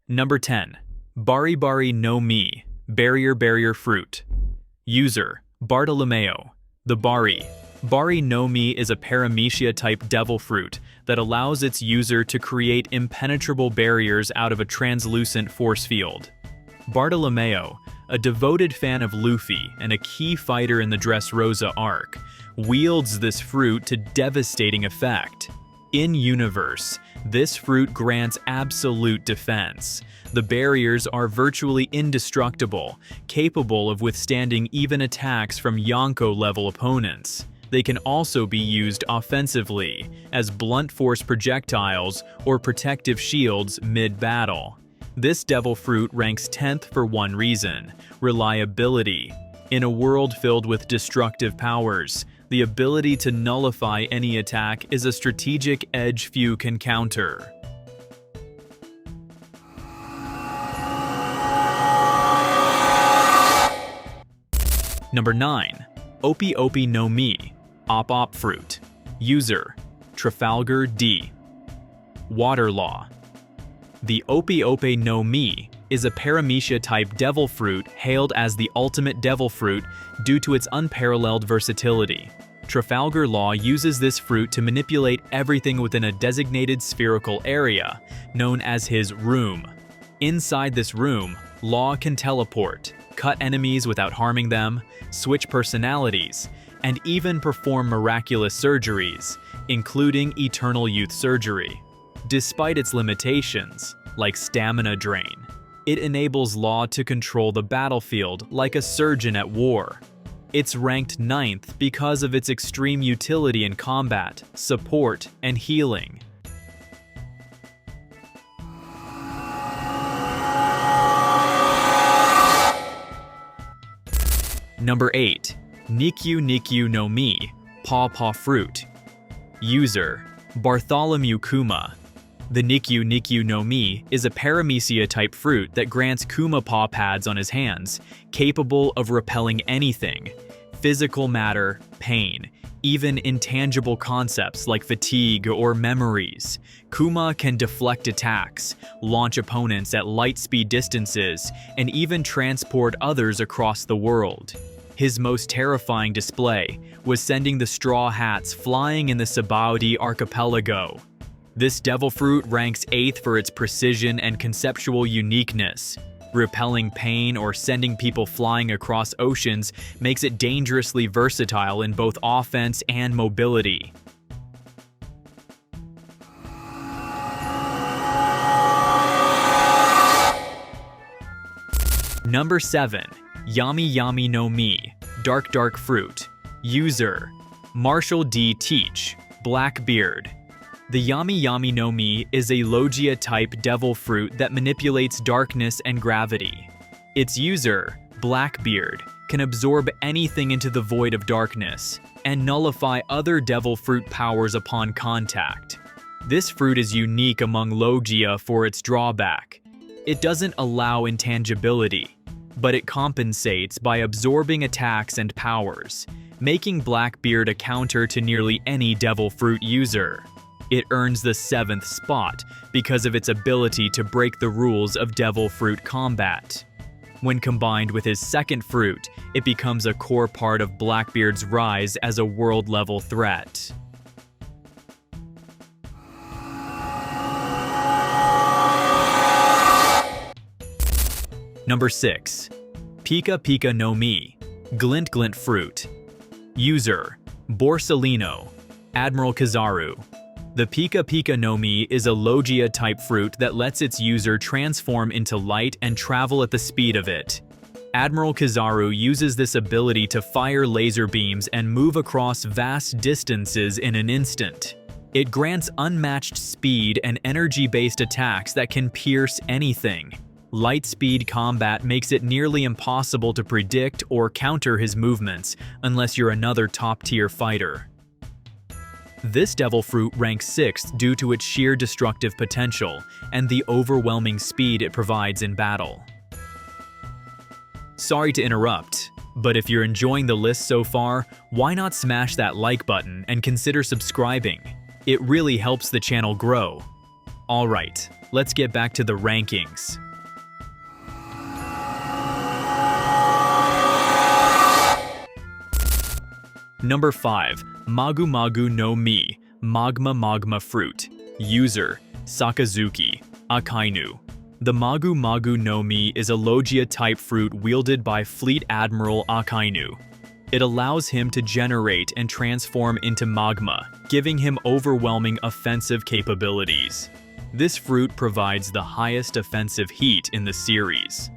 Number 10. Bari Bari no Mi, Barrier Fruit. User, Bartolomeo. The Bari no Mi is a paramecia-type devil fruit that allows its user to create impenetrable barriers out of a translucent force field. Bartolomeo, a devoted fan of Luffy and a key fighter in the Dressrosa arc, wields this fruit to devastating effect. In-universe, this fruit grants absolute defense. The barriers are virtually indestructible, capable of withstanding even attacks from Yonko-level opponents. They can also be used offensively, as blunt force projectiles or protective shields mid-battle. This devil fruit ranks 10th for one reason: reliability. In a world filled with destructive powers, the ability to nullify any attack is a strategic edge few can counter. Number 9. Opi Opi no Mi, Op Fruit. User, Trafalgar D. Water Law. The Opi Opi no Mi is a paramecia-type devil fruit hailed as the ultimate devil fruit due to its unparalleled versatility. Trafalgar Law uses this fruit to manipulate everything within a designated spherical area, known as his room. Inside this room, Law can teleport, cut enemies without harming them, switch personalities, and even perform miraculous surgeries, including eternal youth surgery. Despite its limitations, like stamina drain, it enables Law to control the battlefield like a surgeon at war. It's ranked 9th because of its extreme utility in combat, support, and healing. Number 8. Nikyu no Mi, Paw Fruit. User, Bartholomew Kuma. The Nikyu no Mi is a paramecia-type fruit that grants Kuma paw pads on his hands, capable of repelling anything: physical matter, pain, even intangible concepts like fatigue or memories. Kuma can deflect attacks, launch opponents at light-speed distances, and even transport others across the world. His most terrifying display was sending the Straw Hats flying in the Sabaody archipelago. This devil fruit ranks 8th for its precision and conceptual uniqueness. Repelling pain or sending people flying across oceans makes it dangerously versatile in both offense and mobility. Number 7. Yami no Mi, Dark Fruit. User, Marshall D. Teach, Blackbeard. The Yami no Mi is a Logia-type devil fruit that manipulates darkness and gravity. Its user, Blackbeard, can absorb anything into the void of darkness and nullify other devil fruit powers upon contact. This fruit is unique among Logia for its drawback. It doesn't allow intangibility, but it compensates by absorbing attacks and powers, making Blackbeard a counter to nearly any devil fruit user. It earns the 7th spot because of its ability to break the rules of devil fruit combat. When combined with his second fruit, it becomes a core part of Blackbeard's rise as a world-level threat. Number 6. Pika no Mi, Glint Fruit. User, Borsellino, Admiral Kizaru. The Pika no Mi is a Logia-type fruit that lets its user transform into light and travel at the speed of it. Admiral Kizaru uses this ability to fire laser beams and move across vast distances in an instant. It grants unmatched speed and energy-based attacks that can pierce anything. Light-speed combat makes it nearly impossible to predict or counter his movements unless you're another top-tier fighter. This devil fruit ranks 6th due to its sheer destructive potential and the overwhelming speed it provides in battle. Sorry to interrupt, but if you're enjoying the list so far, why not smash that like button and consider subscribing? It really helps the channel grow. Alright, Let's get back to the rankings. Number 5. Magu Magu no Mi, Magma Fruit. User, Sakazuki, Akainu. The Magu Magu no Mi is a Logia-type fruit wielded by Fleet Admiral Akainu. It allows him to generate and transform into magma, giving him overwhelming offensive capabilities. This fruit provides the highest offensive heat in the series.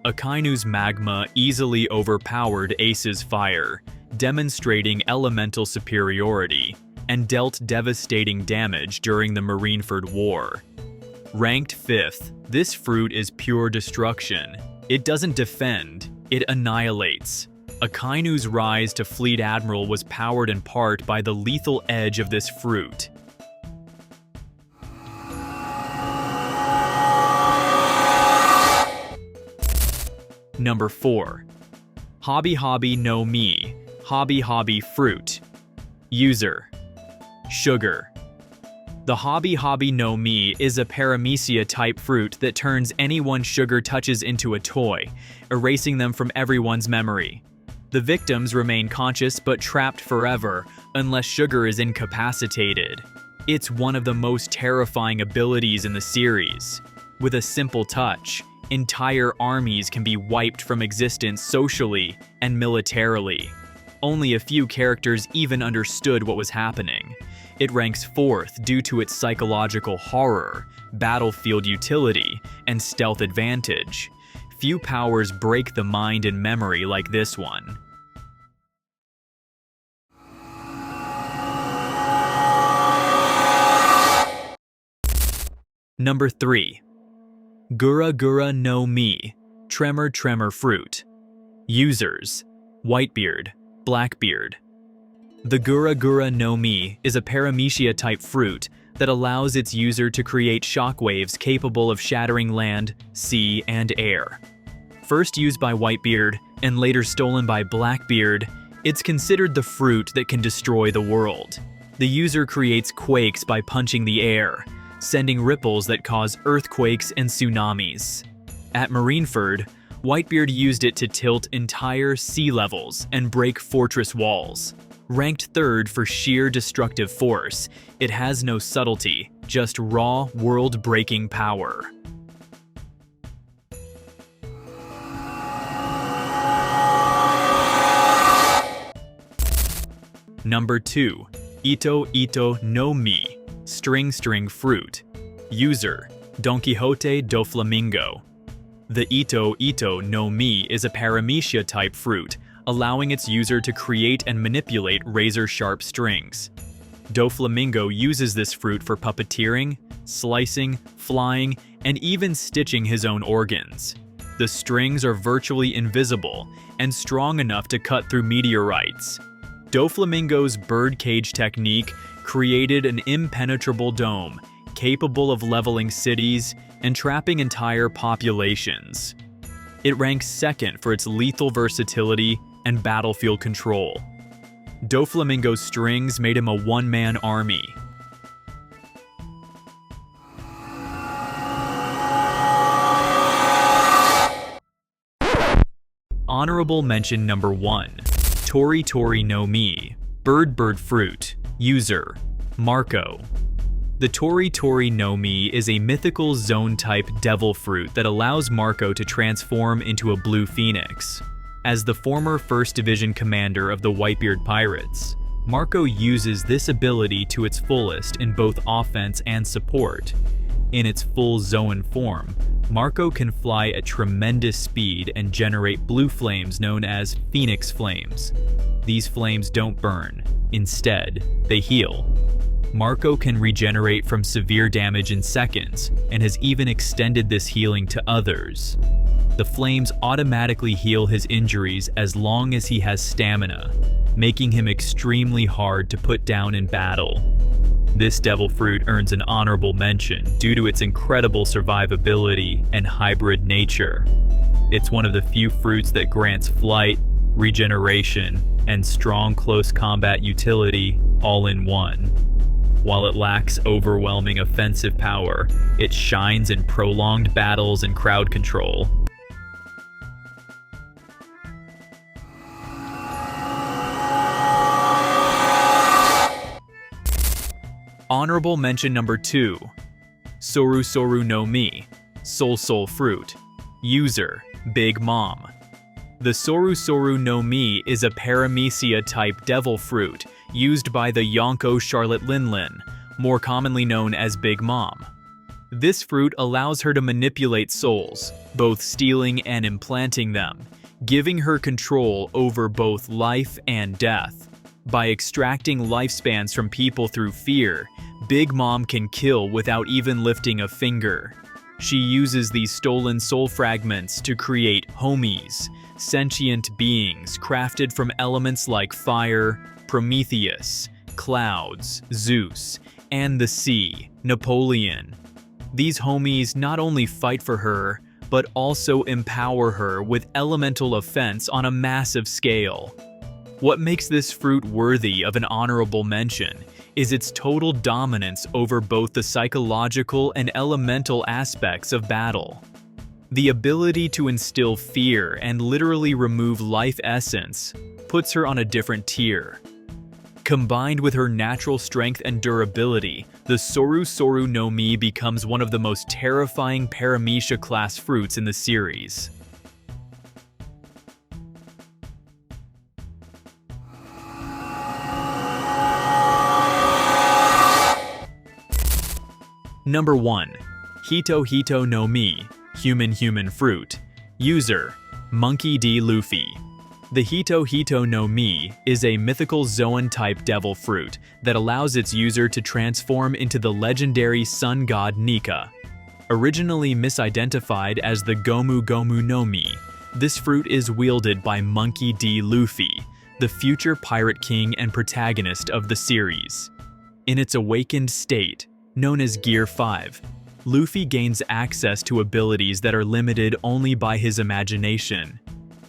Akainu's magma easily overpowered Ace's fire, demonstrating elemental superiority, and dealt devastating damage during the Marineford War. Ranked 5th, this fruit is pure destruction. It doesn't defend, it annihilates. Akainu's rise to Fleet Admiral was powered in part by the lethal edge of this fruit. Number 4. Hobby Hobby no Mi, Hobby Hobby Fruit. User, Sugar. The Hobby Hobby no Mi is a paramecia-type fruit that turns anyone Sugar touches into a toy, erasing them from everyone's memory. The victims remain conscious but trapped forever unless Sugar is incapacitated. It's one of the most terrifying abilities in the series. With a simple touch, entire armies can be wiped from existence socially and militarily. Only a few characters even understood what was happening. It ranks 4th due to its psychological horror, battlefield utility, and stealth advantage. Few powers break the mind and memory like this one. Number 3. Gura Gura no Mi, Tremor Fruit. Users, Whitebeard, Blackbeard. The Gura Gura no Mi is a paramecia-type fruit that allows its user to create shockwaves capable of shattering land, sea, and air. First used by Whitebeard and later stolen by Blackbeard, it's considered the fruit that can destroy the world. The user creates quakes by punching the air, sending ripples that cause earthquakes and tsunamis. At Marineford, Whitebeard used it to tilt entire sea levels and break fortress walls. Ranked 3rd for sheer destructive force, it has no subtlety, just raw, world-breaking power. Number 2. Ito Ito no Mi, String Fruit. User, Don Quixote do Flamingo. The Ito Ito no Mi is a paramecia-type fruit, allowing its user to create and manipulate razor-sharp strings. Doflamingo uses this fruit for puppeteering, slicing, flying, and even stitching his own organs. The strings are virtually invisible and strong enough to cut through meteorites. Doflamingo's birdcage technique created an impenetrable dome, capable of leveling cities and trapping entire populations. It ranks 2nd for its lethal versatility and battlefield control. Doflamingo's strings made him a one-man army. Honorable mention number 1. Tori Tori no Mi, Bird Fruit. User, Marco. The Tori Tori no Mi is a mythical zone-type devil fruit that allows Marco to transform into a blue phoenix. As the former 1st Division commander of the Whitebeard Pirates, Marco uses this ability to its fullest in both offense and support. In its full Zoan form, Marco can fly at tremendous speed and generate blue flames known as Phoenix Flames. These flames don't burn. Instead, they heal. Marco can regenerate from severe damage in seconds and has even extended this healing to others. The flames automatically heal his injuries as long as he has stamina, making him extremely hard to put down in battle. This devil fruit earns an honorable mention due to its incredible survivability and hybrid nature. It's one of the few fruits that grants flight, regeneration, and strong close combat utility all in one. While it lacks overwhelming offensive power, it shines in prolonged battles and crowd control. Honorable mention number 2. Soru Soru no Mi, Soul Soul Fruit. User, Big Mom. The Soru Soru no Mi is a paramecia-type devil fruit used by the Yonko Charlotte Linlin, more commonly known as Big Mom. This fruit allows her to manipulate souls, both stealing and implanting them, giving her control over both life and death. By extracting lifespans from people through fear, Big Mom can kill without even lifting a finger. She uses these stolen soul fragments to create homies, sentient beings crafted from elements like fire, Prometheus, clouds, Zeus, and the sea, Napoleon. These homies not only fight for her, but also empower her with elemental offense on a massive scale. What makes this fruit worthy of an honorable mention is its total dominance over both the psychological and elemental aspects of battle. The ability to instill fear and literally remove life essence puts her on a different tier. Combined with her natural strength and durability, the Soru Soru no Mi becomes one of the most terrifying Paramecia class fruits in the series. Number 1. Hito Hito no Mi, Human Fruit. User, Monkey D. Luffy. The Hito Hito no Mi is a mythical Zoan-type devil fruit that allows its user to transform into the legendary sun god Nika. Originally misidentified as the Gomu Gomu no Mi, this fruit is wielded by Monkey D. Luffy, the future pirate king and protagonist of the series. In its awakened state, known as Gear 5, Luffy gains access to abilities that are limited only by his imagination.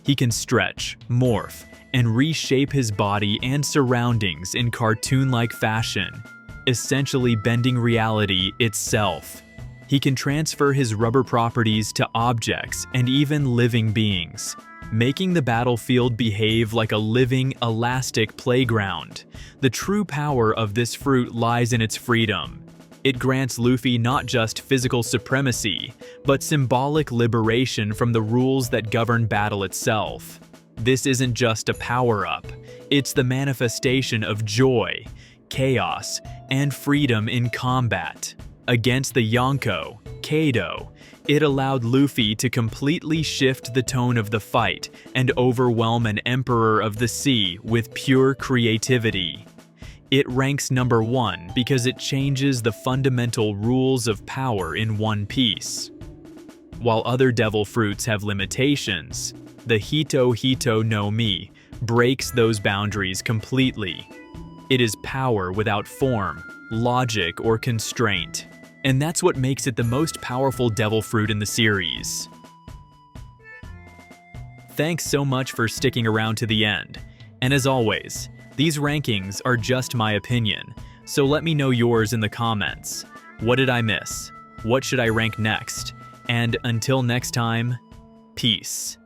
He can stretch, morph, and reshape his body and surroundings in cartoon-like fashion, essentially bending reality itself. He can transfer his rubber properties to objects and even living beings, making the battlefield behave like a living, elastic playground. The true power of this fruit lies in its freedom. It grants Luffy not just physical supremacy, but symbolic liberation from the rules that govern battle itself. This isn't just a power-up, it's the manifestation of joy, chaos, and freedom in combat. Against the Yonko, Kaido, it allowed Luffy to completely shift the tone of the fight and overwhelm an Emperor of the Sea with pure creativity. It ranks number 1 because it changes the fundamental rules of power in one piece. While other devil fruits have limitations, the Hito Hito no Mi breaks those boundaries completely. It is power without form, logic, or constraint, and that's what makes it the most powerful devil fruit in the series. Thanks so much for sticking around to the end, and as always, these rankings are just my opinion, so let me know yours in the comments. What did I miss? What should I rank next? And until next time, peace.